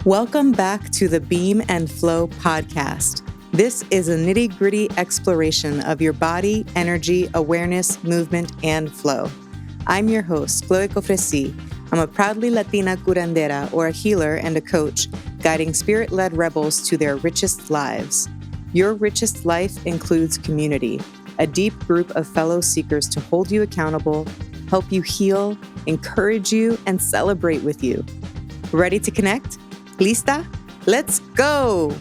Welcome back to the BEAM&Flow podcast. This is a nitty-gritty exploration of your body, energy, awareness, movement, and flow. I'm your host, Chloé. I'm a proudly Latina curandera, or a healer and a coach, guiding spirit-led rebels to their richest lives. Your richest life includes community, a deep group of fellow seekers to hold you accountable, help you heal, encourage you, and celebrate with you. Ready to connect? Lista? Let's go!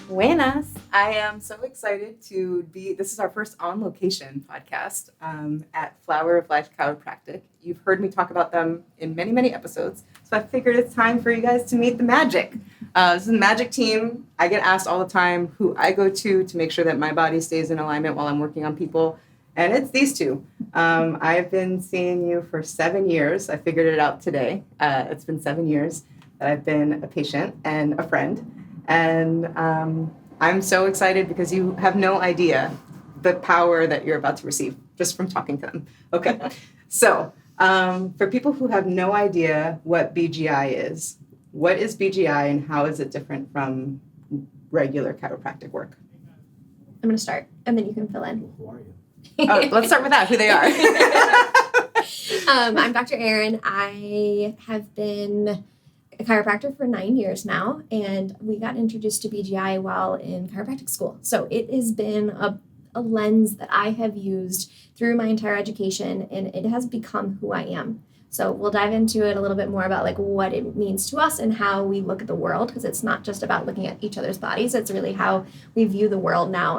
Buenas. I am so excited to this is our first on-location podcast at Flower of Life Chiropractic. You've heard me talk about them in many, many episodes, so I figured it's time for you guys to meet the magic. This is the magic team. I get asked all the time who I go to make sure that my body stays in alignment while I'm working on people. And it's these two. I've been seeing you for 7 years. I figured it out today. It's been 7 years that I've been a patient and a friend. And I'm so excited because you have no idea the power that you're about to receive just from talking to them. Okay. So for people who have no idea what BGI is, what is BGI and how is it different from regular chiropractic work? I'm going to start, and then you can fill in. Who are you? Oh, let's start with that, who they are. I'm Dr. Erin. I have been a chiropractor for 9 years now, and we got introduced to BGI while in chiropractic school. So it has been a lens that I have used through my entire education, and it has become who I am. So we'll dive into it a little bit more about like what it means to us and how we look at the world, because it's not just about looking at each other's bodies. It's really how we view the world now.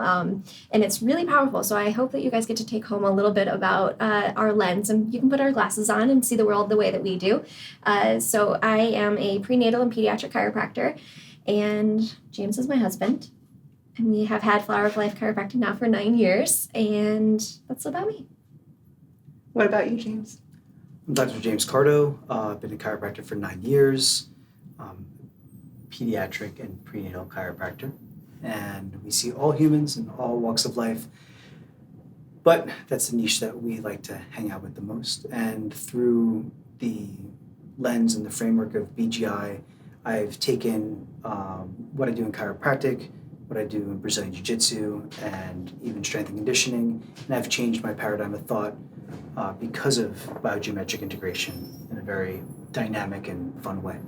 And it's really powerful. So I hope that you guys get to take home a little bit about our lens, and you can put our glasses on and see the world the way that we do. So I am a prenatal and pediatric chiropractor, and James is my husband. And we have had Flower of Life Chiropractic now for 9 years, and that's about me. What about you, James? I'm Dr. James Cardo. I've been a chiropractor for 9 years, pediatric and prenatal chiropractor. And we see all humans in all walks of life. But that's the niche that we like to hang out with the most. And through the lens and the framework of BGI, I've taken what I do in chiropractic, what I do in Brazilian Jiu-Jitsu, and even strength and conditioning. And I've changed my paradigm of thought because of BioGeometric Integration in a very dynamic and fun way.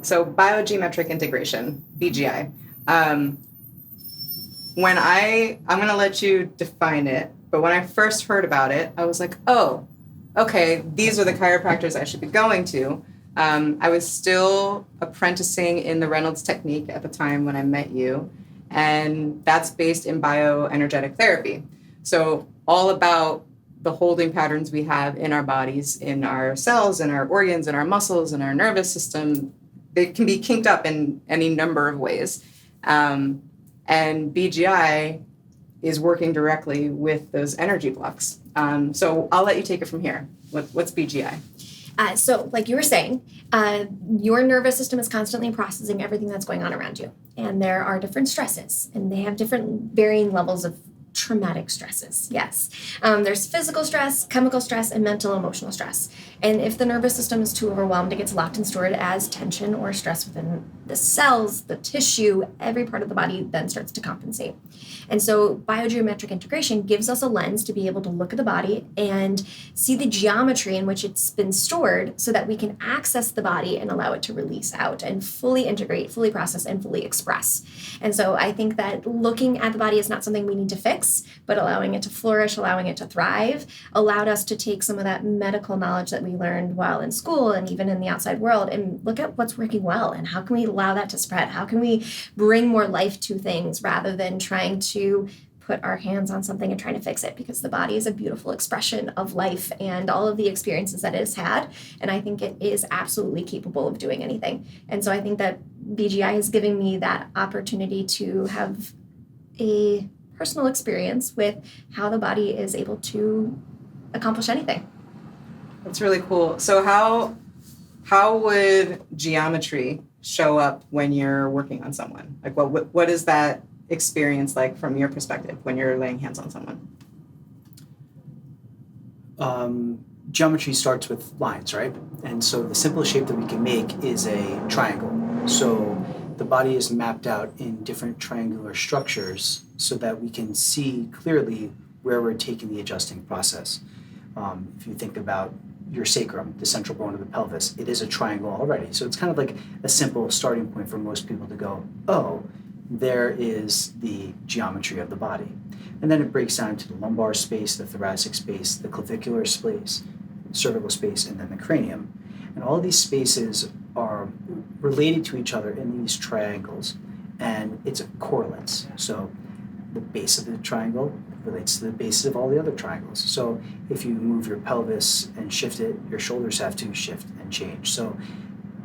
So BioGeometric Integration, BGI. I'm going to let you define it, but when I first heard about it, I was like, oh, okay, these are the chiropractors I should be going to. I was still apprenticing in the Reynolds technique at the time when I met you, and that's based in bioenergetic therapy. So all about the holding patterns we have in our bodies, in our cells, in our organs, in our muscles, in our nervous system. It can be kinked up in any number of ways. And BGI is working directly with those energy blocks. So I'll let you take it from here. What's BGI? So like you were saying, your nervous system is constantly processing everything that's going on around you. And there are different stresses, and they have different varying levels of traumatic stresses. Yes. There's physical stress, chemical stress, and mental emotional stress. And if the nervous system is too overwhelmed, it gets locked and stored as tension or stress within the cells, the tissue, every part of the body then starts to compensate. And so biogeometric integration gives us a lens to be able to look at the body and see the geometry in which it's been stored so that we can access the body and allow it to release out and fully integrate, fully process, and fully express. And so I think that looking at the body is not something we need to fix, but allowing it to flourish, allowing it to thrive, allowed us to take some of that medical knowledge that we learned while in school and even in the outside world and look at what's working well and how can we allow that to spread? How can we bring more life to things rather than trying to put our hands on something and trying to fix it, because the body is a beautiful expression of life and all of the experiences that it has had. And I think it is absolutely capable of doing anything. And so I think that BGI is giving me that opportunity to have a personal experience with how the body is able to accomplish anything. That's really cool. So how would geometry show up when you're working on someone? Like what is that experience like from your perspective when you're laying hands on someone? geometry starts with lines, right? And so the simplest shape that we can make is a triangle. So the body is mapped out in different triangular structures so that we can see clearly where we're taking the adjusting process. If you think about your sacrum, the central bone of the pelvis, it is a triangle already. So it's kind of like a simple starting point for most people to go, oh, there is the geometry of the body. And then it breaks down to the lumbar space, the thoracic space, the clavicular space, cervical space, and then the cranium. And all of these spaces are related to each other in these triangles, and it's correlates. So the base of the triangle relates to the bases of all the other triangles. So if you move your pelvis and shift it, your shoulders have to shift and change. So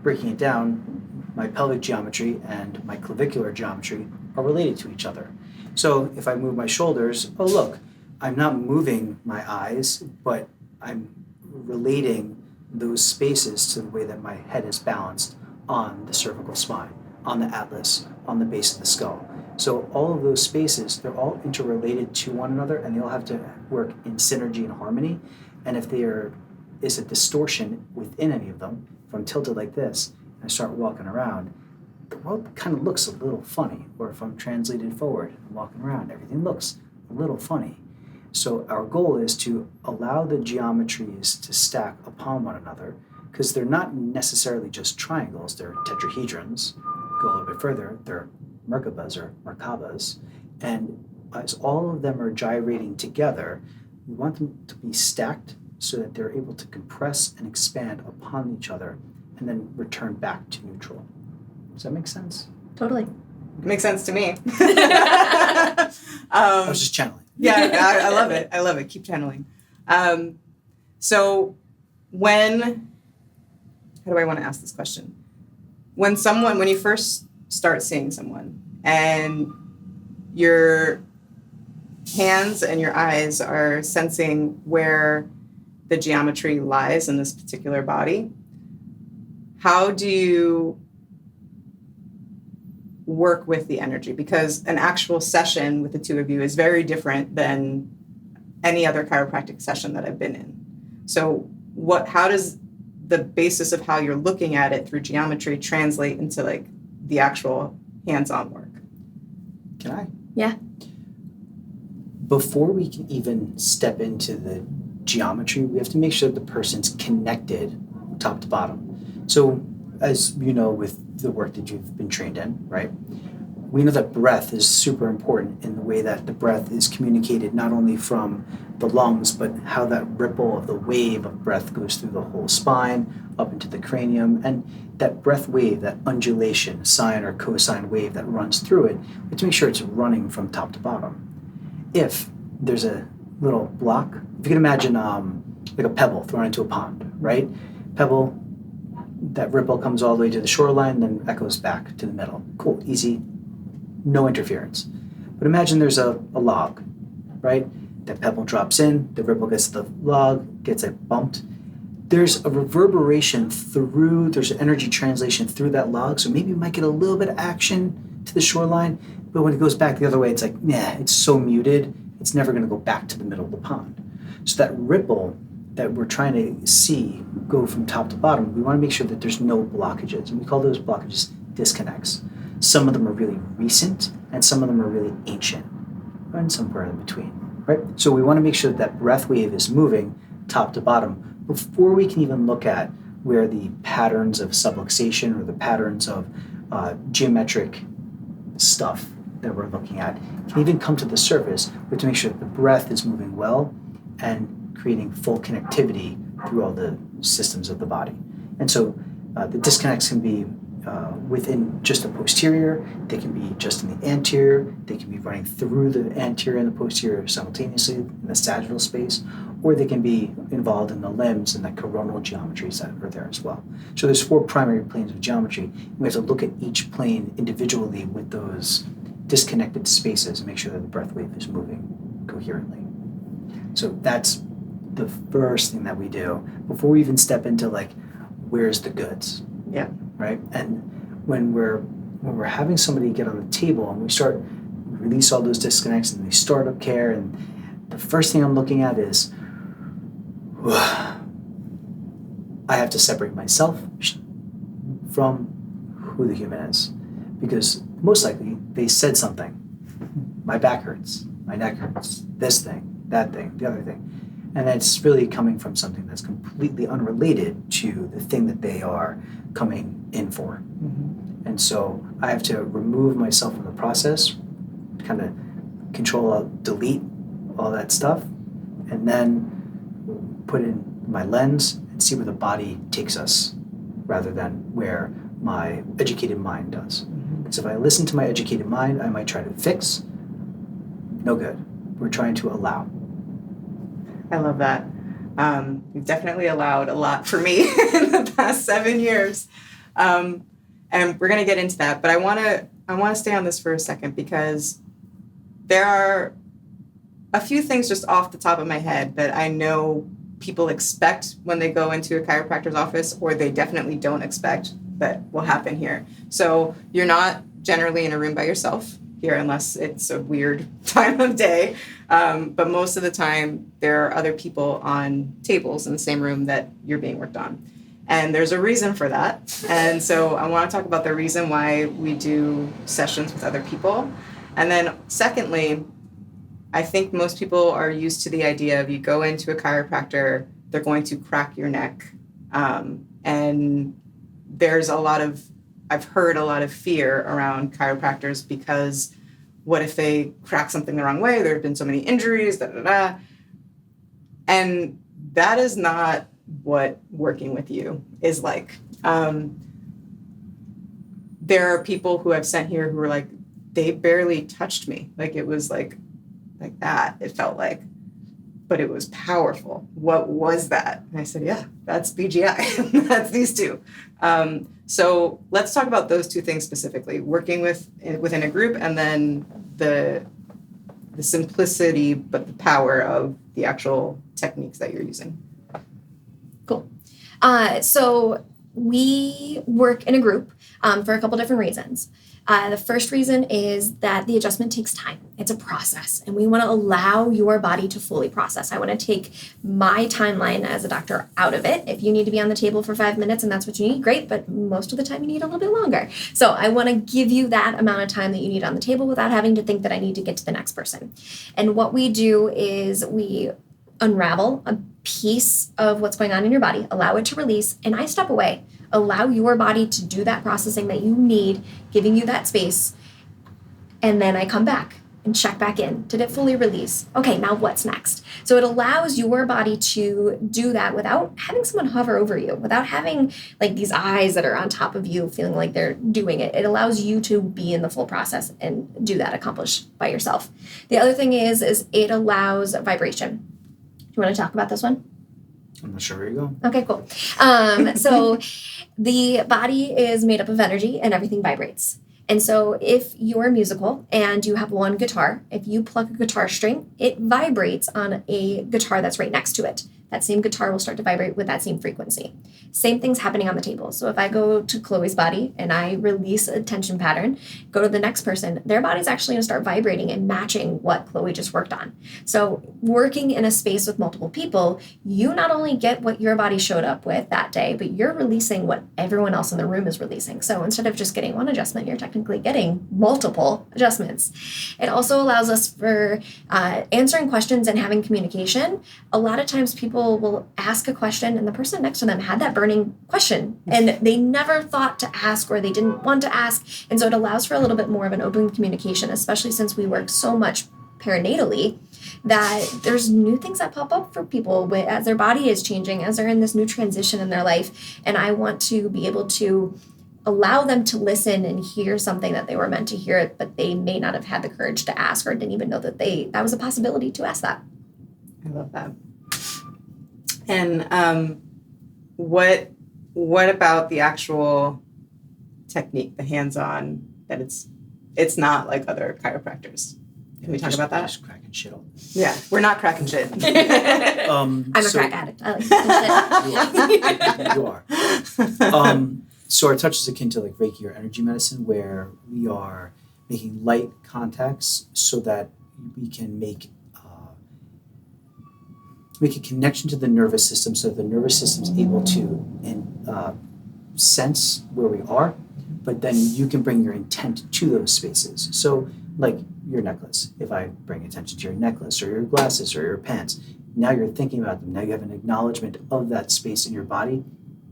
breaking it down, my pelvic geometry and my clavicular geometry are related to each other. So if I move my shoulders, oh look, I'm not moving my eyes, but I'm relating those spaces to the way that my head is balanced on the cervical spine, on the atlas, on the base of the skull. So all of those spaces, they're all interrelated to one another, and they all have to work in synergy and harmony. And if there is a distortion within any of them, if I'm tilted like this and I start walking around, the world kind of looks a little funny. Or if I'm translated forward and walking around, everything looks a little funny. So our goal is to allow the geometries to stack upon one another, because they're not necessarily just triangles, they're tetrahedrons. Go a little bit further, they're Merkabas or Merkabas. And as all of them are gyrating together, we want them to be stacked so that they're able to compress and expand upon each other and then return back to neutral. Does that make sense? Totally. Makes sense to me. I was just channeling. Yeah, I love it. I love it. Keep channeling. So how do I want to ask this question? When you first start seeing someone and your hands and your eyes are sensing where the geometry lies in this particular body, how do you work with the energy? Because an actual session with the two of you is very different than any other chiropractic session that I've been in. So how does the basis of how you're looking at it through geometry translate into like the actual hands-on work? Can I? Yeah. Before we can even step into the geometry, we have to make sure the person's connected top to bottom. So as you know, with the work that you've been trained in, right? We know that breath is super important in the way that the breath is communicated not only from the lungs, but how that ripple of the wave of breath goes through the whole spine, up into the cranium, and that breath wave, that undulation, sine or cosine wave that runs through it, we have to make sure it's running from top to bottom. If there's a little block, if you can imagine like a pebble thrown into a pond, right? Pebble, that ripple comes all the way to the shoreline, then echoes back to the middle. Cool, easy, no interference. But imagine there's a log, right? That pebble drops in, the ripple gets to the log, gets it bumped. There's a reverberation there's an energy translation through that log, so maybe you might get a little bit of action to the shoreline, but when it goes back the other way, it's like, nah, it's so muted, it's never gonna go back to the middle of the pond. So that ripple that we're trying to see go from top to bottom, we want to make sure that there's no blockages. And we call those blockages disconnects. Some of them are really recent, and some of them are really ancient, and somewhere in between, right? So we want to make sure that breath wave is moving top to bottom before we can even look at where the patterns of subluxation or the patterns of geometric stuff that we're looking at can even come to the surface. We have to make sure that the breath is moving well and creating full connectivity through all the systems of the body. And so the disconnects can be within just the posterior, they can be just in the anterior, they can be running through the anterior and the posterior simultaneously in the sagittal space, or they can be involved in the limbs and the coronal geometries that are there as well. So there's 4 primary planes of geometry. We have to look at each plane individually with those disconnected spaces and make sure that the breath wave is moving coherently. So that's the first thing that we do before we even step into like, where's the goods? Yeah. Right? And when we're having somebody get on the table and we release all those disconnects and they start up care, and the first thing I'm looking at is I have to separate myself from who the human is, because most likely they said something. My back hurts, my neck hurts, this thing, that thing, the other thing. And it's really coming from something that's completely unrelated to the thing that they are coming in for. Mm-hmm. And so I have to remove myself from the process, kind of control, delete all that stuff, and then put in my lens and see where the body takes us rather than where my educated mind does. Because if I listen to my educated mind, I might try to fix. No good. We're trying to allow. I love that. You've definitely allowed a lot for me in the past 7 years. And we're going to get into that, but I want to stay on this for a second, because there are a few things just off the top of my head that I know people expect when they go into a chiropractor's office, or they definitely don't expect that will happen here. So you're not generally in a room by yourself here, unless it's a weird time of day. But most of the time, there are other people on tables in the same room that you're being worked on. And there's a reason for that. And so I want to talk about the reason why we do sessions with other people. And then secondly, I think most people are used to the idea of you go into a chiropractor, they're going to crack your neck. And there's I've heard a lot of fear around chiropractors, because what if they crack something the wrong way? There have been so many injuries, And that is not what working with you is like. There are people who I've sent here who are like, they barely touched me. Like it was like that, it felt like, but it was powerful. What was that? And I said, yeah, that's BGI. That's these two. So let's talk about those two things specifically, working within a group, and then the simplicity, but the power of the actual techniques that you're using. Cool. So we work in a group for a couple different reasons. The first reason is that the adjustment takes time. It's a process, and we want to allow your body to fully process. I want to take my timeline as a doctor out of it. If you need to be on the table for 5 minutes and that's what you need, great, but most of the time you need a little bit longer. So I want to give you that amount of time that you need on the table without having to think that I need to get to the next person. And what we do is we unravel a piece of what's going on in your body, allow it to release, and I step away. Allow your body to do that processing that you need, giving you that space, and then I come back and check back in. Did it fully release? Okay, now what's next? So it allows your body to do that without having someone hover over you, without having like these eyes that are on top of you feeling like they're doing it. It allows you to be in the full process and do that, accomplish by yourself. The other thing is it allows vibration. Do you want to talk about this one? I'm not sure where you're going. Okay, cool. So the body is made up of energy and everything vibrates. And so if you're musical and you have one guitar, if you pluck a guitar string, it vibrates on a guitar that's right next to it. That same guitar will start to vibrate with that same frequency. Same thing's happening on the table. So if I go to Chloe's body and I release a tension pattern, go to the next person, their body's actually going to start vibrating and matching what Chloe just worked on. So working in a space with multiple people, you not only get what your body showed up with that day, but you're releasing what everyone else in the room is releasing. So instead of just getting one adjustment, you're technically getting multiple adjustments. It also allows us for answering questions and having communication. A lot of times people will ask a question and the person next to them had that burning question and they never thought to ask, or they didn't want to ask. And so it allows for a little bit more of an open communication, especially since we work so much perinatally, that there's new things that pop up for people as their body is changing, as they're in this new transition in their life. And I want to be able to allow them to listen and hear something that they were meant to hear, but they may not have had the courage to ask, or didn't even know that that was a possibility to ask that. I love that. And what about the actual technique, the hands-on, that it's not like other chiropractors? Can we talk about that? Just cracking shit on. Yeah, we're not cracking shit. I'm a crack addict. I like you are. So our touch is akin to like Reiki or energy medicine, where we are making light contacts so that we can make a connection to the nervous system, so the nervous system is able to sense where we are, but then you can bring your intent to those spaces. So like your necklace, if I bring attention to your necklace or your glasses or your pants, now you're thinking about them. Now you have an acknowledgement of that space in your body.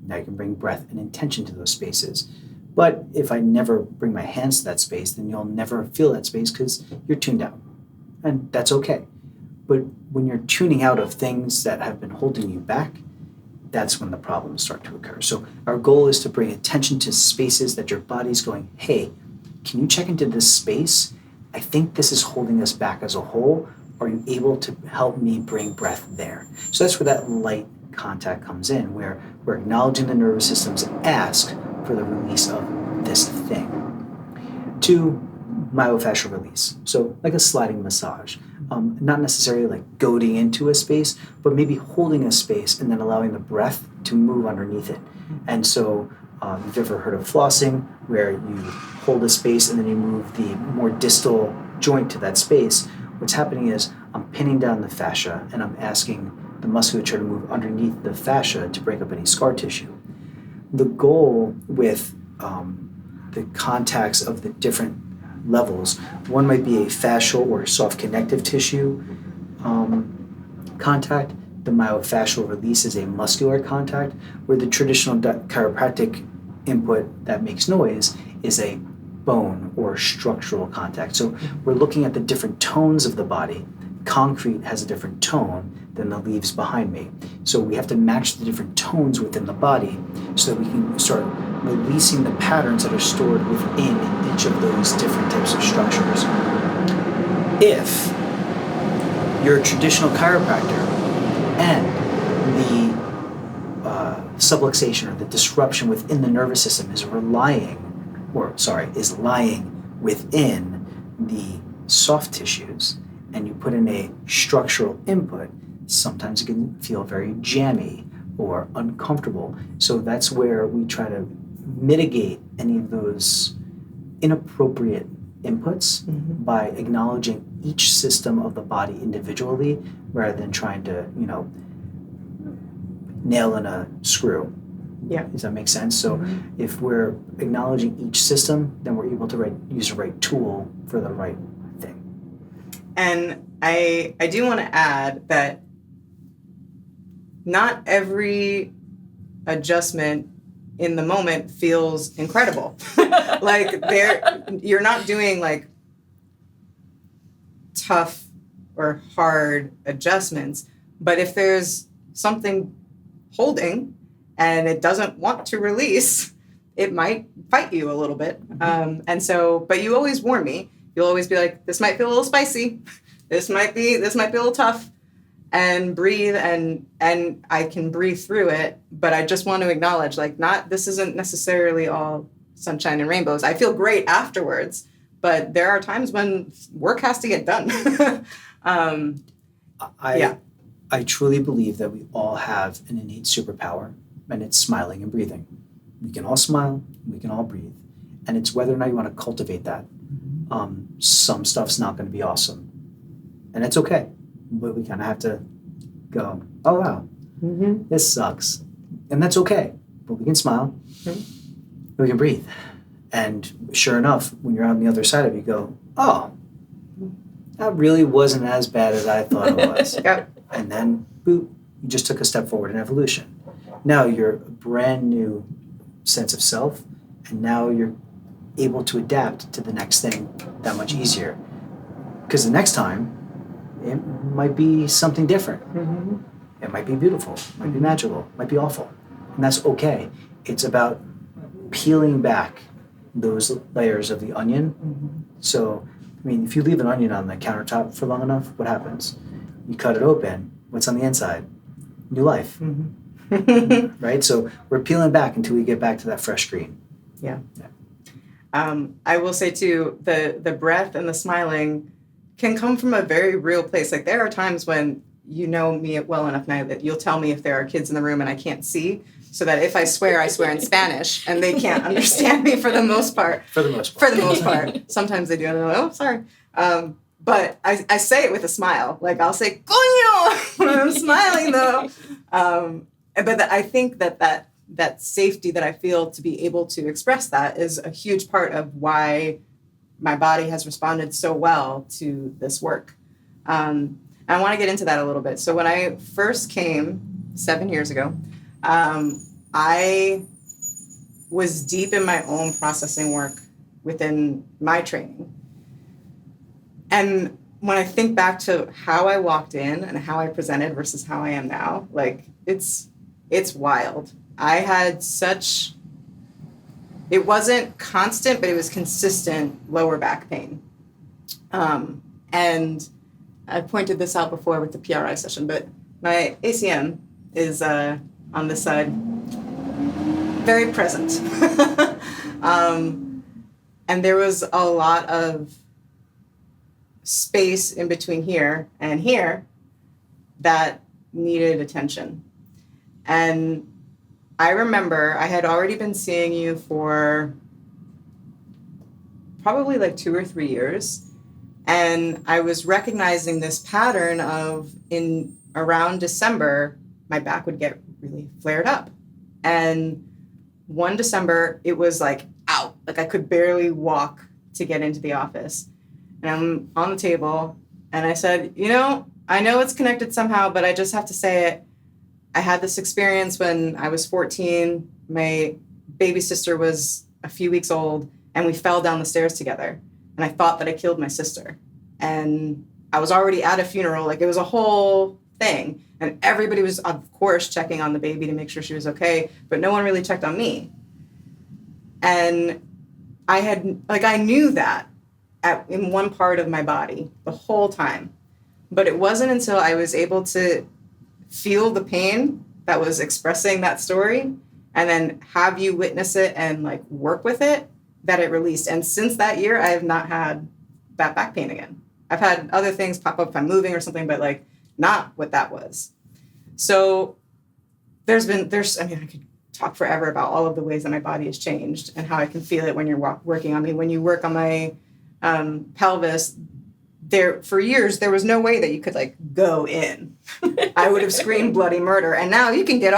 Now you can bring breath and intention to those spaces. But if I never bring my hands to that space, then you'll never feel that space because you're tuned out. And that's okay. But when you're tuning out of things that have been holding you back, that's when the problems start to occur. So our goal is to bring attention to spaces that your body's going, hey, can you check into this space? I think this is holding us back as a whole. Are you able to help me bring breath there? So that's where that light contact comes in, where we're acknowledging the nervous system's ask for the release of this thing. To myofascial release, so like a sliding massage. Not necessarily like goading into a space, but maybe holding a space and then allowing the breath to move underneath it. And so you've ever heard of flossing, where you hold a space and then you move the more distal joint to that space. What's happening is I'm pinning down the fascia and I'm asking the musculature to move underneath the fascia to break up any scar tissue. The goal with the contacts of the different levels, one might be a fascial or soft connective tissue contact. The myofascial release is a muscular contact, where the traditional chiropractic input that makes noise is a bone or structural contact. So we're looking at the different tones of the body. Concrete has a different tone than the leaves behind me. So we have to match the different tones within the body so that we can start releasing the patterns that are stored within each of those different types of structures. If you're a traditional chiropractor and the subluxation or the disruption within the nervous system is lying within the soft tissues, and you put in a structural input, sometimes it can feel very jammy or uncomfortable. So that's where we try to mitigate any of those inappropriate inputs by acknowledging each system of the body individually rather than trying to, nail in a screw. Yeah. Does that make sense? So if we're acknowledging each system, then we're able to use the right tool for the right thing. And I do want to add that not every adjustment in the moment feels incredible. Like you're not doing like tough or hard adjustments, but if there's something holding and it doesn't want to release, it might fight you a little bit. And so, but you always warn me. You'll always be like, this might feel a little spicy. This might be a little tough, and breathe, and I can breathe through it. But I just want to acknowledge, like, this isn't necessarily all sunshine and rainbows. I feel great afterwards, but there are times when work has to get done. I truly believe that we all have an innate superpower, and it's smiling and breathing. We can all smile, we can all breathe, and it's whether or not you want to cultivate that. Some stuff's not going to be awesome, and it's okay, but we kind of have to go, oh wow, this sucks, and that's okay, but we can smile, we can breathe, and sure enough, when you're on the other side of it, you go, oh, that really wasn't as bad as I thought it was. Yep. And then, boop, you just took a step forward in evolution. Now you're a brand new sense of self, and now you're able to adapt to the next thing that much easier. Because the next time, it might be something different. It might be beautiful, it might be magical, it might be awful. And that's okay. It's about peeling back those layers of the onion. So, I mean, if you leave an onion on the countertop for long enough, what happens? You cut it open, what's on the inside? New life. Right? So we're peeling back until we get back to that fresh green. Yeah. I will say too, the breath and the smiling can come from a very real place. Like there are times when you know me well enough now that you'll tell me if there are kids in the room and I can't see, so that if I swear in Spanish and they can't understand me for the most part. For the most part. Sometimes they do. And I'm like, oh, sorry. But I say it with a smile. Like I'll say, coño, when I'm smiling though. But I think that that safety that I feel to be able to express that is a huge part of why my body has responded so well to this work. I want to get into that a little bit. So when I first came 7 years ago, I was deep in my own processing work within my training. And when I think back to how I walked in and how I presented versus how I am now, like it's wild. I had it wasn't constant, but it was consistent lower back pain. And I pointed this out before with the PRI session, but my ACM is on this side, very present. And there was a lot of space in between here and here that needed attention. And I remember I had already been seeing you for probably like 2 or 3 years. And I was recognizing this pattern of in around December, my back would get really flared up. And one December, it was like out, like I could barely walk to get into the office. And I'm on the table and I said, I know it's connected somehow, but I just have to say it. I had this experience when I was 14. My baby sister was a few weeks old and we fell down the stairs together. And I thought that I killed my sister. And I was already at a funeral. Like it was a whole thing. And everybody was, of course, checking on the baby to make sure she was okay. But no one really checked on me. And I knew that in one part of my body the whole time. But it wasn't until I was able to feel the pain that was expressing that story and then have you witness it and like work with it that it released. And since that year, I have not had that back pain again. I've had other things pop up if I'm moving or something, but like not what that was. So I could talk forever about all of the ways that my body has changed and how I can feel it when you're working on me. When you work on my pelvis, for years, there was no way that you could like go in. I would have screamed bloody murder. And now you can get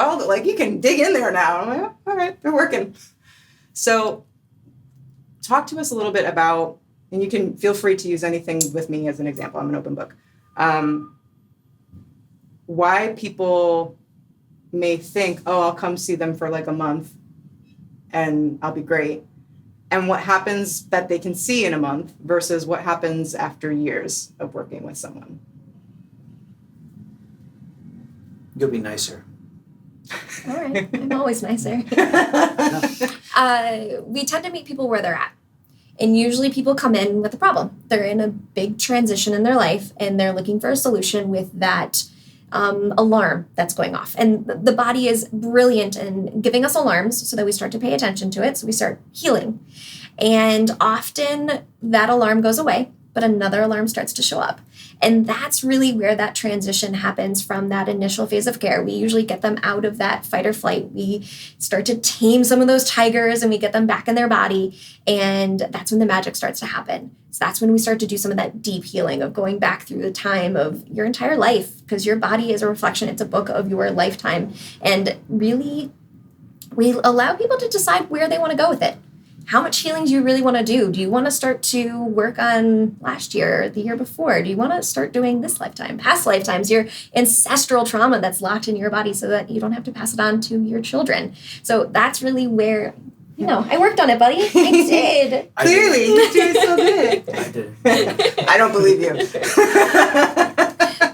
you can dig in there now. I'm like, oh, all right, they're working. So talk to us a little bit about, and you can feel free to use anything with me as an example. I'm an open book. Why people may think, oh, I'll come see them for like a month and I'll be great. And what happens that they can see in a month versus what happens after years of working with someone. You'll be nicer. All right. I'm always nicer. We tend to meet people where they're at. And usually people come in with a problem. They're in a big transition in their life and they're looking for a solution with that alarm that's going off. And the body is brilliant in giving us alarms so that we start to pay attention to it. So we start healing. And often that alarm goes away, but another alarm starts to show up. And that's really where that transition happens from that initial phase of care. We usually get them out of that fight or flight. We start to tame some of those tigers and we get them back in their body. And that's when the magic starts to happen. So that's when we start to do some of that deep healing of going back through the time of your entire life, because your body is a reflection. It's a book of your lifetime. And really, we allow people to decide where they want to go with it. How much healing do you really want to do? Do you want to start to work on last year or the year before? Do you want to start doing this lifetime, past lifetimes, your ancestral trauma that's locked in your body so that you don't have to pass it on to your children? So that's really where, I worked on it, buddy. I did. Clearly, you two still did. I did. I don't believe you.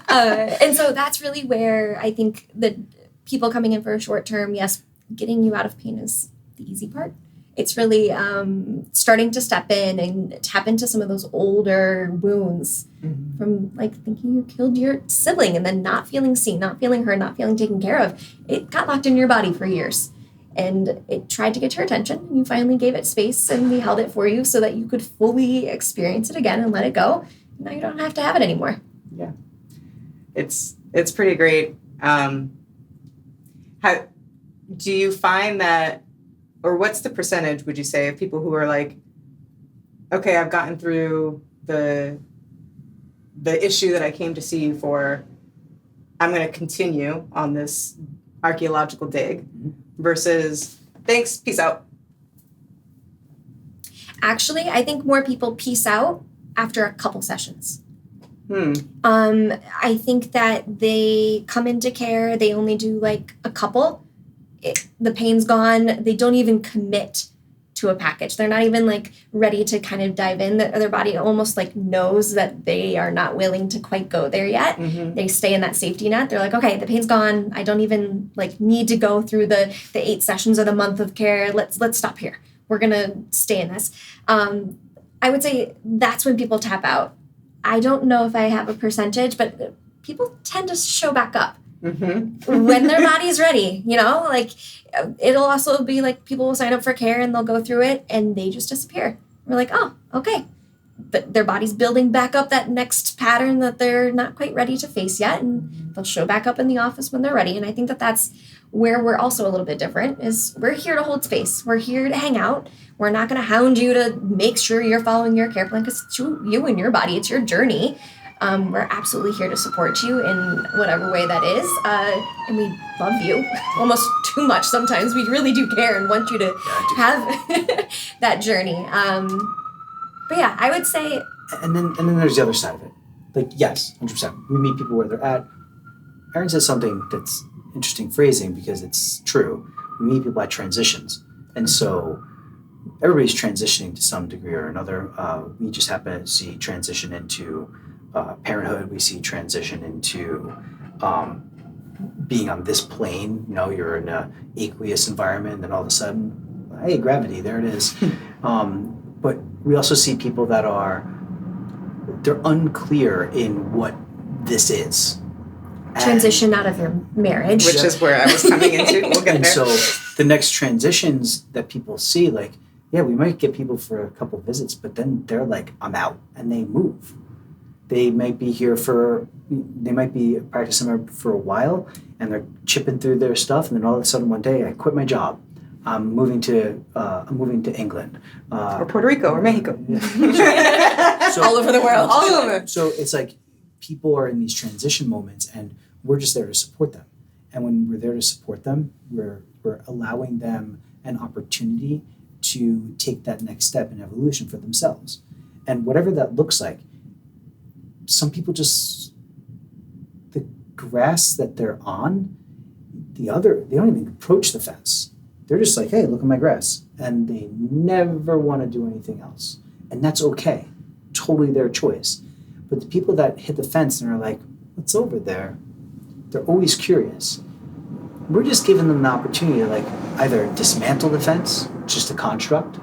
And so that's really where I think the people coming in for a short term, yes, getting you out of pain is the easy part. It's really starting to step in and tap into some of those older wounds from like thinking you killed your sibling and then not feeling seen, not feeling heard, not feeling taken care of. It got locked in your body for years and it tried to get your attention. And you finally gave it space and we held it for you so that you could fully experience it again and let it go. Now you don't have to have it anymore. Yeah, it's pretty great. How do you find that? Or what's the percentage, would you say, of people who are like, okay, I've gotten through the issue that I came to see you for. I'm going to continue on this archaeological dig versus thanks, peace out? Actually, I think more people peace out after a couple sessions. I think that they come into care, they only do like a couple, the pain's gone, they don't even commit to a package. They're not even like ready to kind of dive in. Their body almost like knows that they are not willing to quite go there yet. They stay in that safety net. They're like, okay, the pain's gone. I don't even like need to go through the 8 sessions or the month of care. Let's stop here. We're gonna stay in this. I would say that's when people tap out. I don't know if I have a percentage, but people tend to show back up when their body's ready, you know, like it'll also be like people will sign up for care and they'll go through it and they just disappear. We're like, oh, okay. But their body's building back up that next pattern that they're not quite ready to face yet. And they'll show back up in the office when they're ready. And I think that that's where we're also a little bit different is we're here to hold space. We're here to hang out. We're not going to hound you to make sure you're following your care plan because it's you and your body. It's your journey. We're absolutely here to support you in whatever way that is. And we love you almost too much sometimes. We really do care and want you to have that journey. But yeah, I would say... And then there's the other side of it. Like, yes, 100%. We meet people where they're at. Erin says something that's interesting phrasing because it's true. We meet people at transitions. And so everybody's transitioning to some degree or another. We just happen to see transition into parenthood. We see transition into being on this plane. You know, you're in an aqueous environment and all of a sudden, hey, gravity, there it is. But we also see people that they're unclear in what this is. Transition out of your marriage. Which is where I was coming into. We'll get and there. So the next transitions that people see, like, yeah, we might get people for a couple of visits, but then they're like, I'm out, and they move. They might be here they might be practicing for a while, and they're chipping through their stuff, and then all of a sudden one day, I quit my job. I'm moving to England. Or Puerto Rico or Mexico. So, all over the world. All over. So it's like people are in these transition moments and we're just there to support them. And when we're there to support them, we're allowing them an opportunity to take that next step in evolution for themselves. And whatever that looks like, some people just, the grass that they're on, they don't even approach the fence. They're just like, hey, look at my grass. And they never want to do anything else. And that's okay. Totally their choice. But the people that hit the fence and are like, what's over there? They're always curious. We're just giving them the opportunity to like either dismantle the fence, just a construct,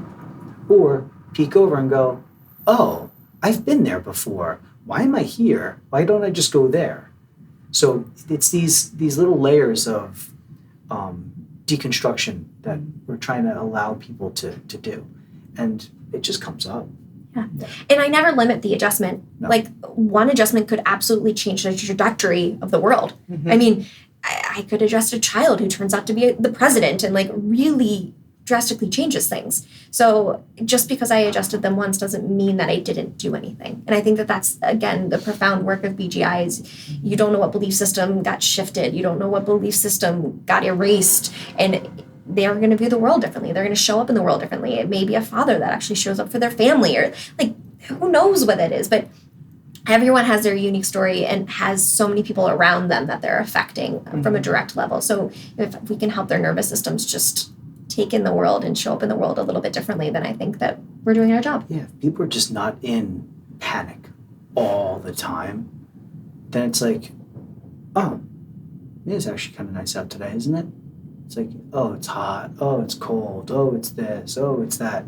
or peek over and go, oh, I've been there before. Why am I here? Why don't I just go there? So it's these little layers of deconstruction that we're trying to allow people to do. And it just comes up. Yeah. And I never limit the adjustment. No. Like one adjustment could absolutely change the trajectory of the world. I mean, I could adjust a child who turns out to be the president and like really drastically changes things. So just because I adjusted them once doesn't mean that I didn't do anything. And I think that that's, again, the profound work of BGI is you don't know what belief system got shifted. You don't know what belief system got erased. And they're going to view the world differently. They're going to show up in the world differently. It may be a father that actually shows up for their family or like, who knows what it is. But everyone has their unique story and has so many people around them that they're affecting from a direct level. So if we can help their nervous systems just take in the world and show up in the world a little bit differently, then I think that we're doing our job. Yeah, if people are just not in panic all the time, then it's like, oh, it is actually kind of nice out today, isn't it? It's like, oh, it's hot. Oh, it's cold. Oh, it's this. Oh, it's that.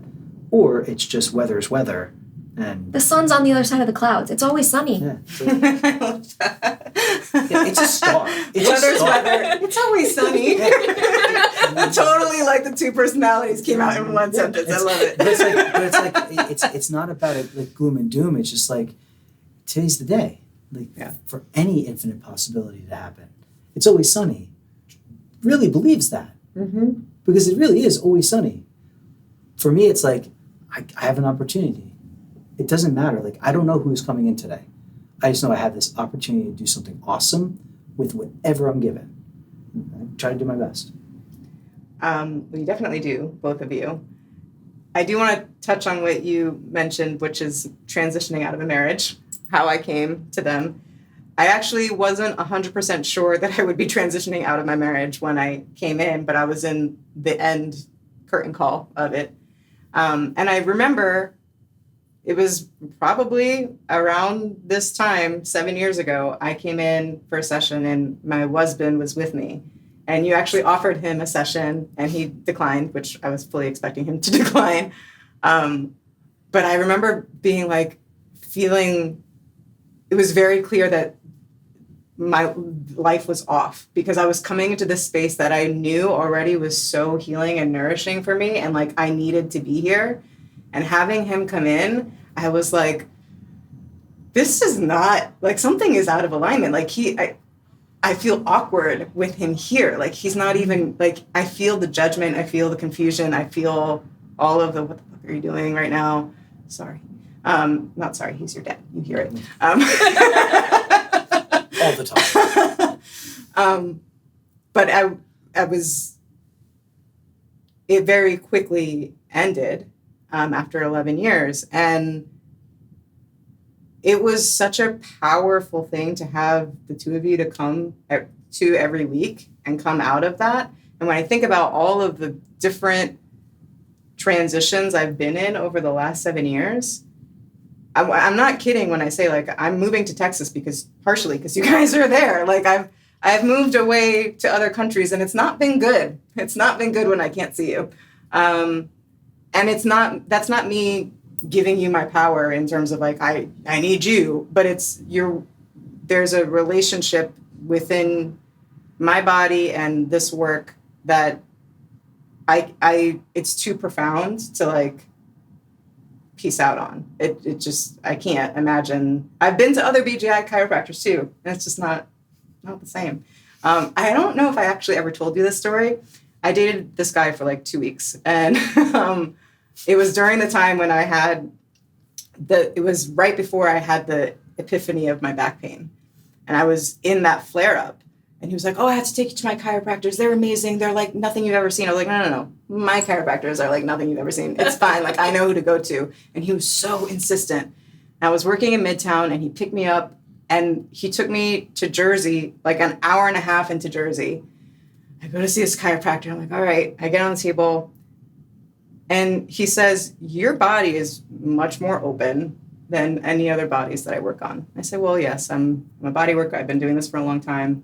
Or it's just weather's weather. And the sun's on the other side of the clouds. It's always sunny. yeah, I love that. it's a star. It's Weather's a star. weather. It's always sunny. Totally like the two personalities came out in one sentence. I love it. But it's not about it like gloom and doom. It's just like today's the day. Like for any infinite possibility to happen. It's always sunny. Really believes that. Because it really is always sunny. For me, it's like I have an opportunity. It doesn't matter. Like, I don't know who's coming in today. I just know I have this opportunity to do something awesome with whatever I'm given. I try to do my best. We definitely do, both of you. I do want to touch on what you mentioned, which is transitioning out of a marriage, how I came to them. I actually wasn't 100% sure that I would be transitioning out of my marriage when I came in, but I was in the end curtain call of it. And I remember it was probably around this time, 7 years ago, I came in for a session and my husband was with me. And you actually offered him a session and he declined, which I was fully expecting him to decline. But I remember being like, feeling, it was very clear that my life was off because I was coming into this space that I knew already was so healing and nourishing for me. And like, I needed to be here. And having him come in, I was like, this is not, like, something is out of alignment. Like, I feel awkward with him here. Like, he's not even, like, I feel the judgment. I feel the confusion. I feel all of the, what the fuck are you doing right now? Sorry. Not sorry, he's your dad. You hear it. All the time. But I was, it very quickly ended after 11 years. And it was such a powerful thing to have the two of you to come to every week and come out of that. And when I think about all of the different transitions I've been in over the last 7 years, I'm not kidding when I say, like, I'm moving to Texas partially because you guys are there. Like, I've moved away to other countries and it's not been good. It's not been good when I can't see you. And that's not me giving you my power in terms of like, I need you, but there's a relationship within my body and this work that it's too profound to like peace out on. It just, I can't imagine. I've been to other BGI chiropractors too, and it's just not the same. I don't know if I actually ever told you this story. I dated this guy for like 2 weeks, and it was during the time when I had it was right before I had the epiphany of my back pain. And I was in that flare up. And he was like, oh, I have to take you to my chiropractors. They're amazing. They're like nothing you've ever seen. I was like, no. My chiropractors are like nothing you've ever seen. It's fine. Like, I know who to go to. And he was so insistent. And I was working in Midtown and he picked me up and he took me to Jersey, like an hour and a half into Jersey. I go to see this chiropractor. I'm like, all right. I get on the table. And he says, your body is much more open than any other bodies that I work on. I said, well, yes, I'm a body worker. I've been doing this for a long time.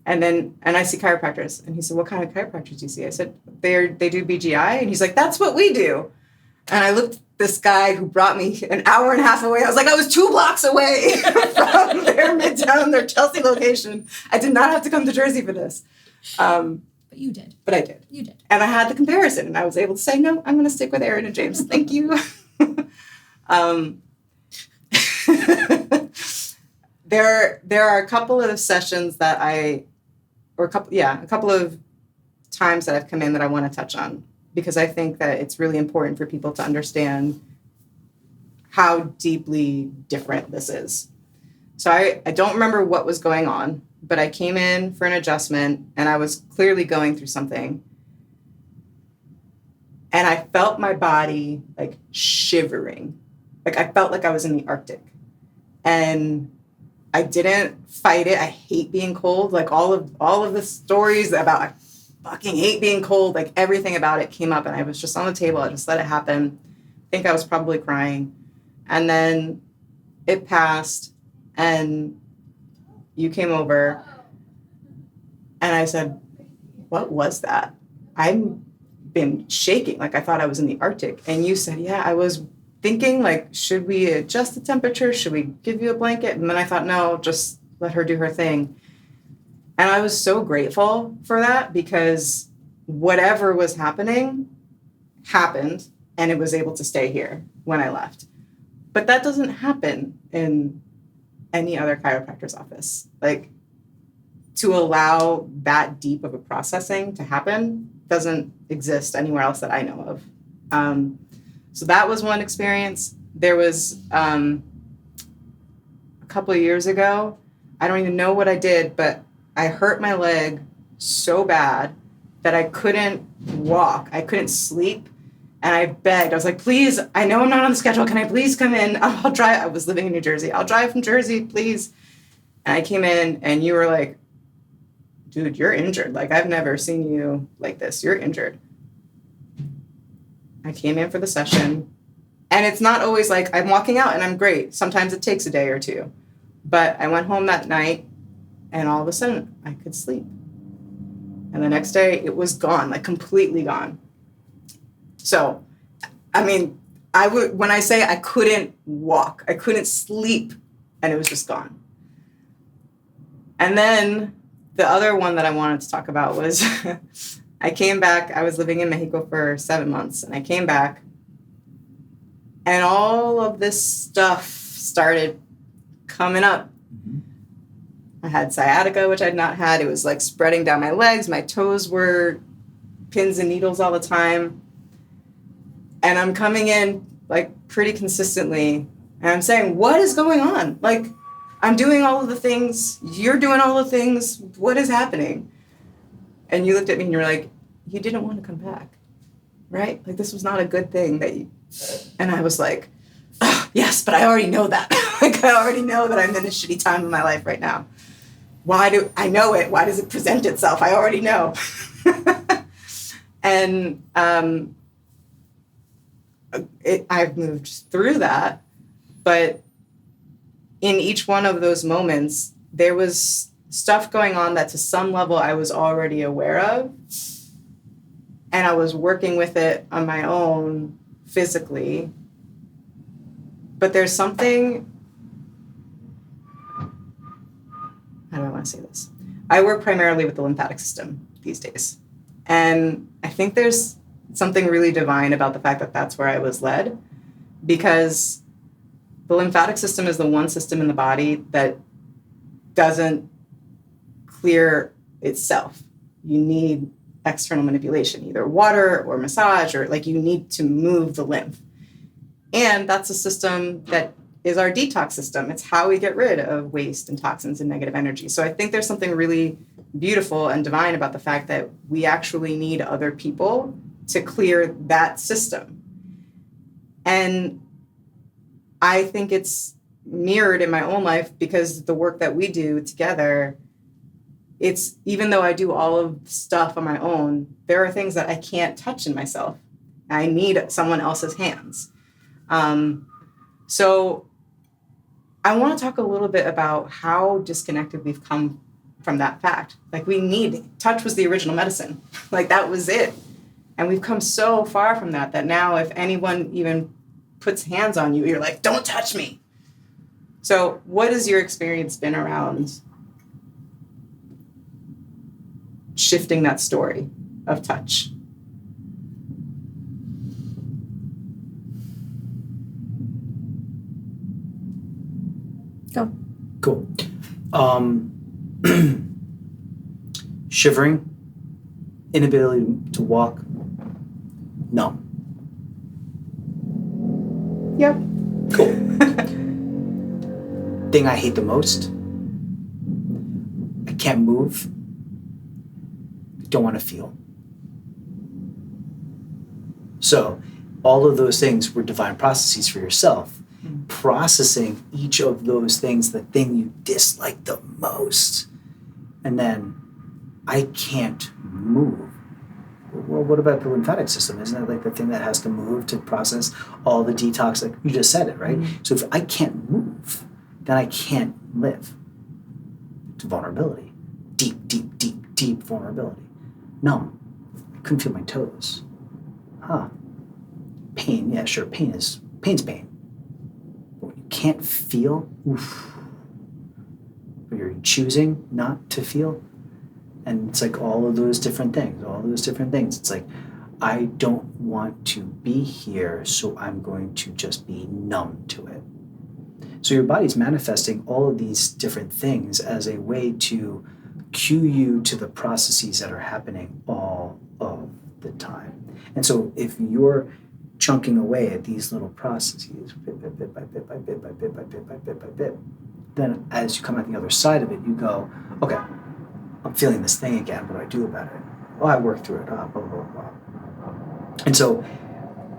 And I see chiropractors. And he said, what kind of chiropractors do you see? I said, they do BGI. And he's like, that's what we do. And I looked at this guy who brought me an hour and a half away. I was like, I was 2 blocks away from their Midtown, their Chelsea location. I did not have to come to Jersey for this. But you did. But I did. You did. And I had the comparison. And I was able to say, no, I'm going to stick with Erin and James. Thank you. There are a couple of sessions that a couple of times that I've come in that I want to touch on, because I think that it's really important for people to understand how deeply different this is. So I don't remember what was going on, but I came in for an adjustment and I was clearly going through something. And I felt my body like shivering. Like I felt like I was in the Arctic. And I didn't fight it. I hate being cold. Like all of the stories about I fucking hate being cold, like everything about it came up and I was just on the table. I just let it happen. I think I was probably crying. And then it passed and you came over and I said, what was that? I've been shaking. Like I thought I was in the Arctic. And you said, yeah, I was thinking like, should we adjust the temperature? Should we give you a blanket? And then I thought, no, just let her do her thing. And I was so grateful for that because whatever was happening happened and it was able to stay here when I left. But that doesn't happen in any other chiropractor's office. Like to allow that deep of a processing to happen doesn't exist anywhere else that I know of. So that was one experience. There was a couple of years ago, I don't even know what I did, but I hurt my leg so bad that I couldn't walk. I couldn't sleep. And I begged. I was like, please, I know I'm not on the schedule. Can I please come in? I'll drive. I was living in New Jersey. I'll drive from Jersey, please. And I came in and you were like, dude, you're injured. Like, I've never seen you like this. You're injured. I came in for the session. And it's not always like I'm walking out and I'm great. Sometimes it takes a day or two. But I went home that night and all of a sudden I could sleep. And the next day it was gone, like completely gone. So, I mean, when I say I couldn't walk, I couldn't sleep, and it was just gone. And then the other one that I wanted to talk about was I came back. I was living in Mexico for 7 months, and I came back, and all of this stuff started coming up. I had sciatica, which I'd not had. It was like spreading down my legs. My toes were pins and needles all the time. And I'm coming in like pretty consistently and I'm saying, what is going on? Like, I'm doing all of the things. You're doing all the things. What is happening? And you looked at me and you were like, you didn't want to come back, right? Like, this was not a good thing that you, and I was like, oh, yes, but I already know that. Like, I already know that I'm in a shitty time in my life right now. Why do I know it? Why does it present itself? I already know. And, I've moved through that, but in each one of those moments, there was stuff going on that to some level I was already aware of, and I was working with it on my own physically. But there's something, how do I want to say this? I work primarily with the lymphatic system these days, and I think there's something really divine about the fact that that's where I was led, because the lymphatic system is the one system in the body that doesn't clear itself. You need external manipulation, either water or massage, or like you need to move the lymph. And that's a system that is our detox system. It's how we get rid of waste and toxins and negative energy. So I think there's something really beautiful and divine about the fact that we actually need other people to clear that system. And I think it's mirrored in my own life because the work that we do together, it's, even though I do all of the stuff on my own, there are things that I can't touch in myself. I need someone else's hands. So I want to talk a little bit about how disconnected we've come from that fact. Like, touch was the original medicine. Like, that was it. And we've come so far from that now if anyone even puts hands on you, you're like, don't touch me. So what has your experience been around shifting that story of touch? Go. Cool. Shivering, inability to walk, numb. Yep. Cool. Thing I hate the most, I can't move, I don't want to feel. So all of those things were divine processes for yourself. Processing each of those things, the thing you dislike the most. And then, I can't move. Well, what about the lymphatic system? Isn't it like the thing that has to move to process all the detox? Like you just said it, right? Mm-hmm. So if I can't move, then I can't live. It's vulnerability. Deep, deep, deep, deep vulnerability. Numb. I couldn't feel my toes. Pain, yeah, sure, pain's pain. But when you can't feel, oof. Or you're choosing not to feel, and it's like all of those different things. It's like, I don't want to be here, so I'm going to just be numb to it. So your body's manifesting all of these different things as a way to cue you to the processes that are happening all of the time. And so if you're chunking away at these little processes, bit by bit, then as you come out the other side of it, you go, okay, I'm feeling this thing again. What do I do about it? Oh, I worked through it. Blah, blah, blah, blah. And so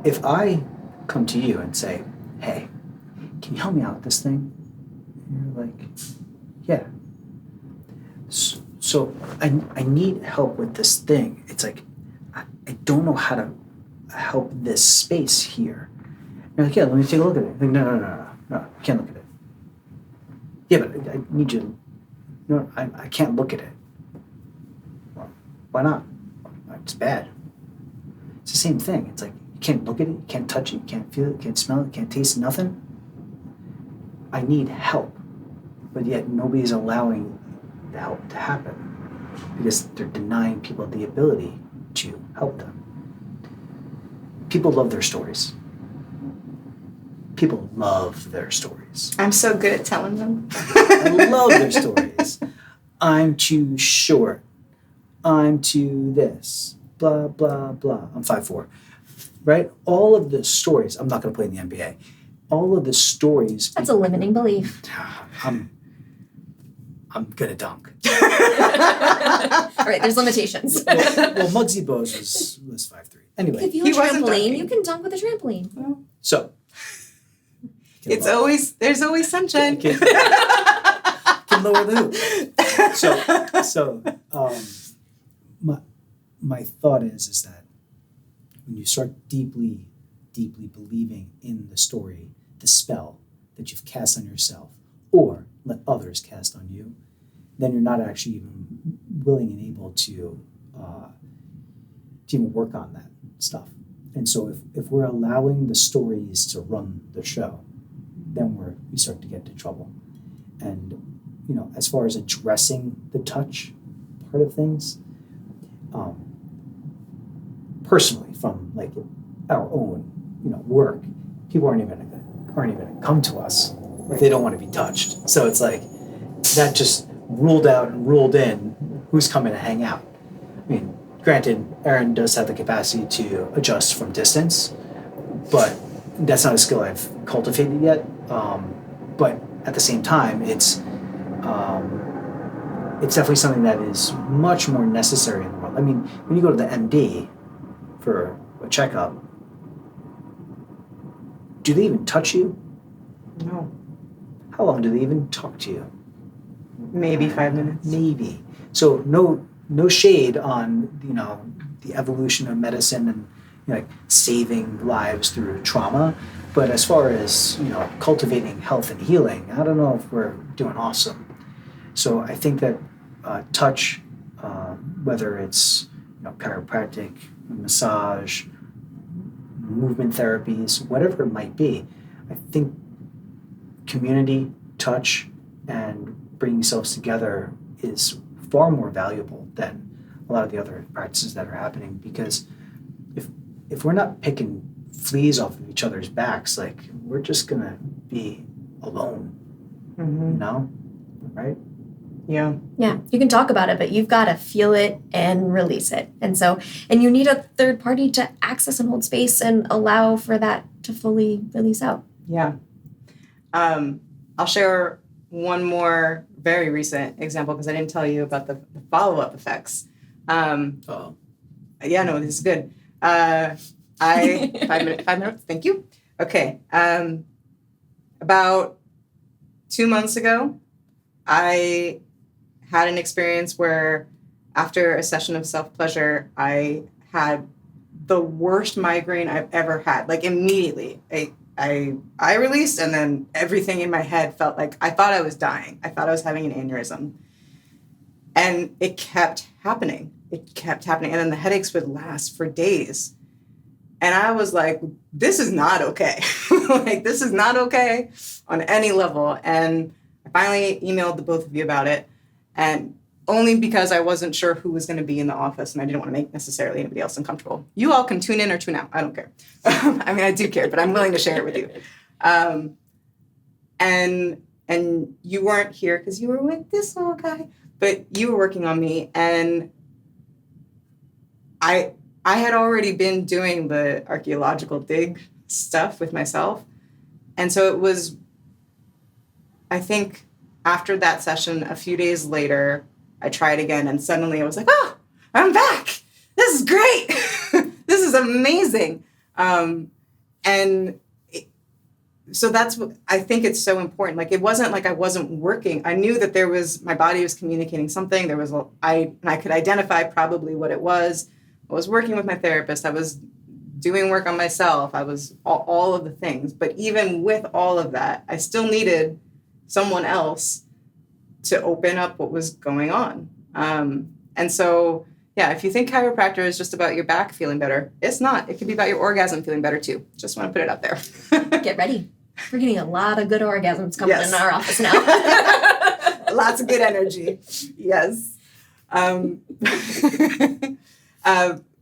if I come to you and say, hey, can you help me out with this thing? And you're like, yeah. So I need help with this thing. It's like, I don't know how to help this space here. You're like, yeah, let me take a look at it. Like, no, you can't look at it. Yeah, but I need you to, no, I can't look at it. Well, why not? It's bad. It's the same thing. It's like, you can't look at it, you can't touch it, you can't feel it, you can't smell it, you can't taste it, nothing. I need help, but yet nobody's allowing the help to happen because they're denying people the ability to help them. People love their stories. People love their stories. I'm so good at telling them. I love their stories. I'm too short. I'm too this. Blah, blah, blah. I'm 5'4". Right? All of the stories, I'm not going to play in the NBA. All of the stories. That's a limiting belief. I'm going to dunk. All right, there's limitations. well, Muggsy Bogues was 5'3". Anyway. If you He have a wasn't trampoline, dunking. you can dunk with a trampoline. Well, So. there's always sunshine. Can lower the hoop. So my thought is that when you start deeply believing in the story, the spell that you've cast on yourself, or let others cast on you, then you're not actually even willing and able to even work on that stuff. And so if we're allowing the stories to run the show, then we start to get into trouble. And as far as addressing the touch part of things, personally, from like our own work, people aren't even gonna come to us if they don't want to be touched. So it's like that just ruled out and ruled in who's coming to hang out. I mean, granted, Erin does have the capacity to adjust from distance, but that's not a skill I've cultivated yet. But at the same time, it's definitely something that is much more necessary in the world. I mean, when you go to the MD for a checkup, do they even touch you? No. How long do they even talk to you? Maybe 5 minutes. Maybe. So no shade on the evolution of medicine and like saving lives through trauma, but as far as cultivating health and healing, I don't know if we're doing awesome. So I think that touch, whether it's chiropractic, massage, movement therapies, whatever it might be, I think community touch and bringing yourselves together is far more valuable than a lot of the other practices that are happening, because if we're not picking fleas off of each other's backs, like we're just gonna be alone, right? Yeah. Yeah, you can talk about it, but you've got to feel it and release it. And you need a third party to access and hold space and allow for that to fully release out. Yeah. I'll share one more very recent example because I didn't tell you about the follow-up effects. Oh. Yeah, no, this is good. 5 minutes, thank you. Okay. About 2 months ago, I had an experience where after a session of self-pleasure, I had the worst migraine I've ever had. Like immediately, I released, and then everything in my head felt like I thought I was dying. I thought I was having an aneurysm. And it kept happening. And then the headaches would last for days. And I was like, this is not okay. Like, this is not okay on any level. And I finally emailed the both of you about it. And only because I wasn't sure who was going to be in the office and I didn't want to make necessarily anybody else uncomfortable. You all can tune in or tune out. I don't care. I mean, I do care, but I'm willing to share it with you. And you weren't here because you were with this little guy, but you were working on me. And I had already been doing the archaeological dig stuff with myself. And so it was, I think after that session, a few days later, I tried again and suddenly I was like, oh, I'm back. is great. This is amazing. And so that's what I think it's so important. Like, it wasn't like I wasn't working. I knew that my body was communicating something. I could identify probably what it was. I was working with my therapist. I was doing work on myself. I was all of the things. But even with all of that, I still needed someone else to open up what was going on. And so, yeah, if you think chiropractor is just about your back feeling better, it's not. It could be about your orgasm feeling better too. Just want to put it out there. Get ready. We're getting a lot of good orgasms coming in our office now. Lots of good energy. Yes.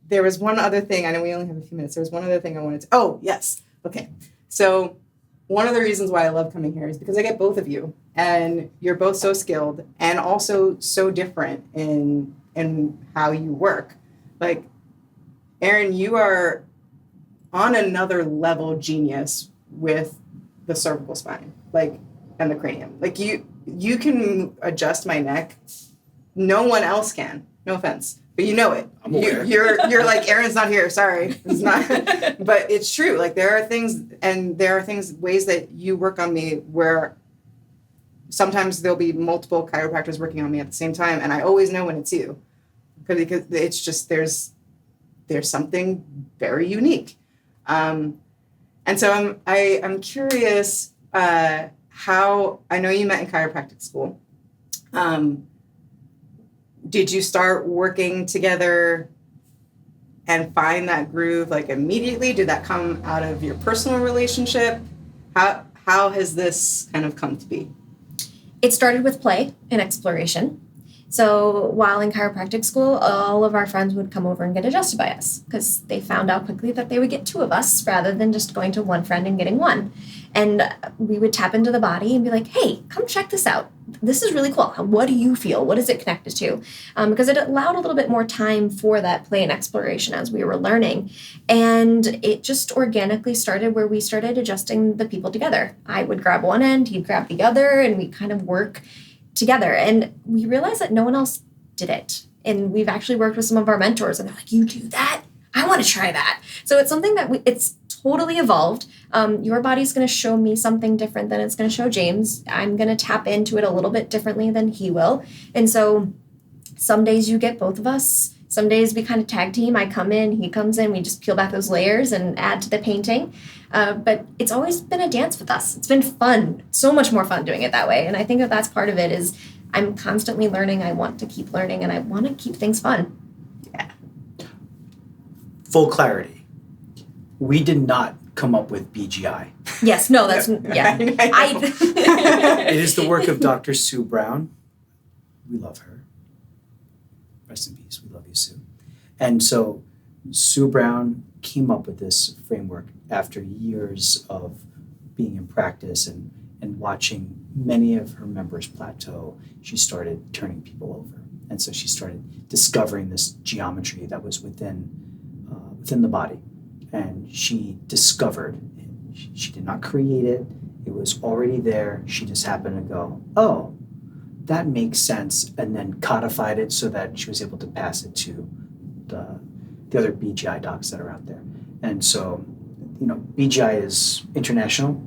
There was one other thing. I know we only have a few minutes. There was one other thing I wanted to. Oh, yes. Okay. So one of the reasons why I love coming here is because I get both of you, and you're both so skilled and also so different in how you work. Like, Erin, you are on another level genius with the cervical spine, like, and the cranium. Like, you can adjust my neck. No one else can. No offense, but you know it. I'm aware. You're like, Erin's not here. Sorry, it's not. But it's true. Like, there are ways that you work on me where sometimes there'll be multiple chiropractors working on me at the same time, and I always know when it's you, because it's just there's something very unique. And so I'm curious how, I know you met in chiropractic school. Did you start working together and find that groove like immediately? Did that come out of your personal relationship? How has this kind of come to be? It started with play and exploration. So while in chiropractic school, all of our friends would come over and get adjusted by us because they found out quickly that they would get two of us rather than just going to one friend and getting one. And we would tap into the body and be like, hey, come check this out. This is really cool. What do you feel? What is it connected to? Because it allowed a little bit more time for that play and exploration as we were learning. And it just organically started where we started adjusting the people together. I would grab one end, he'd grab the other, and we kind of work together. And we realized that no one else did it. And we've actually worked with some of our mentors, and they're like, you do that? I want to try that. So it's something that it's totally evolved. Your body's going to show me something different than it's going to show James. I'm going to tap into it a little bit differently than he will. And so some days you get both of us. Some days we kind of tag team. I come in, he comes in, we just peel back those layers and add to the painting. But it's always been a dance with us. It's been fun, so much more fun doing it that way. And I think that that's part of it is I'm constantly learning. I want to keep learning, and I want to keep things fun. Yeah. Full clarity. We did not come up with BGI. Yes, no, that's, yeah. It is the work of Dr. Sue Brown. We love her. Rest in peace. We love you, Sue. And so Sue Brown came up with this framework after years of being in practice and watching many of her members plateau. She started turning people over. And so she started discovering this geometry that was within the body. And she discovered it. She did not create it. It was already there. She just happened to go, oh, that makes sense, and then codified it so that she was able to pass it to the other BGI docs that are out there. And so, BGI is international.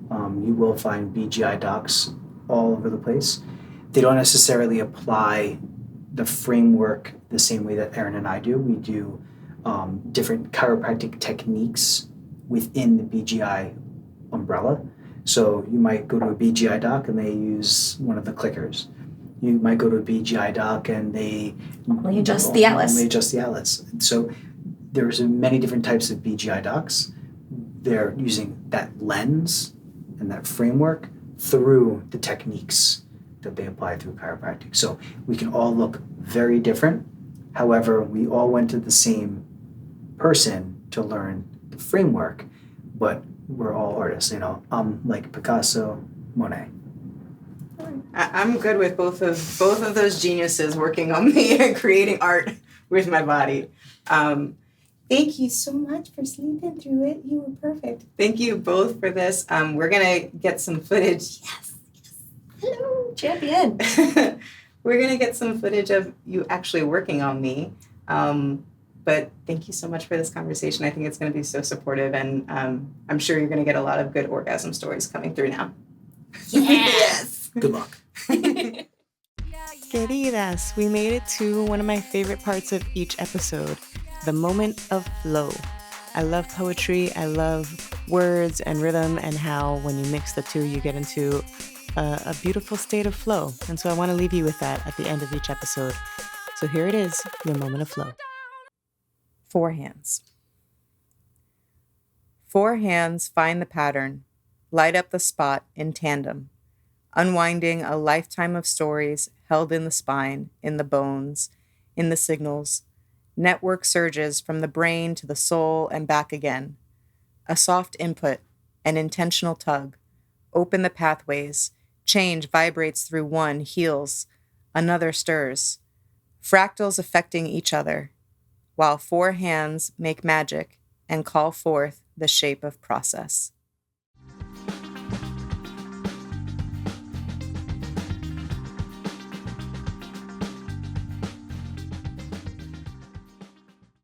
You will find BGI docs all over the place. They don't necessarily apply the framework the same way that Erin and I do. We do different chiropractic techniques within the BGI umbrella. So you might go to a BGI doc and they use one of the clickers. You might go to a BGI doc and they only adjust the atlas. So there's many different types of BGI docs. They're using that lens and that framework through the techniques that they apply through chiropractic. So we can all look very different. However, we all went to the same person to learn the framework, but we're all artists, I'm like Picasso, Monet. I'm good with both of those geniuses working on me and creating art with my body. Thank you so much for sleeping through it. You were perfect. Thank you both for this. We're gonna get some footage. Yes. Hello, champion. We're gonna get some footage of you actually working on me. But thank you so much for this conversation. I think it's going to be so supportive, and I'm sure you're going to get a lot of good orgasm stories coming through now. Yes. Good luck. Queridas, we made it to one of my favorite parts of each episode, the moment of flow. I love poetry. I love words and rhythm, and how when you mix the two, you get into a beautiful state of flow. And so I want to leave you with that at the end of each episode. So here it is, your moment of flow. 4 hands. 4 hands find the pattern, light up the spot in tandem, unwinding a lifetime of stories held in the spine, in the bones, in the signals. Network surges from the brain to the soul and back again. A soft input, an intentional tug. Open the pathways. Change vibrates through one, heals. Another stirs. Fractals affecting each other, while 4 hands make magic and call forth the shape of process.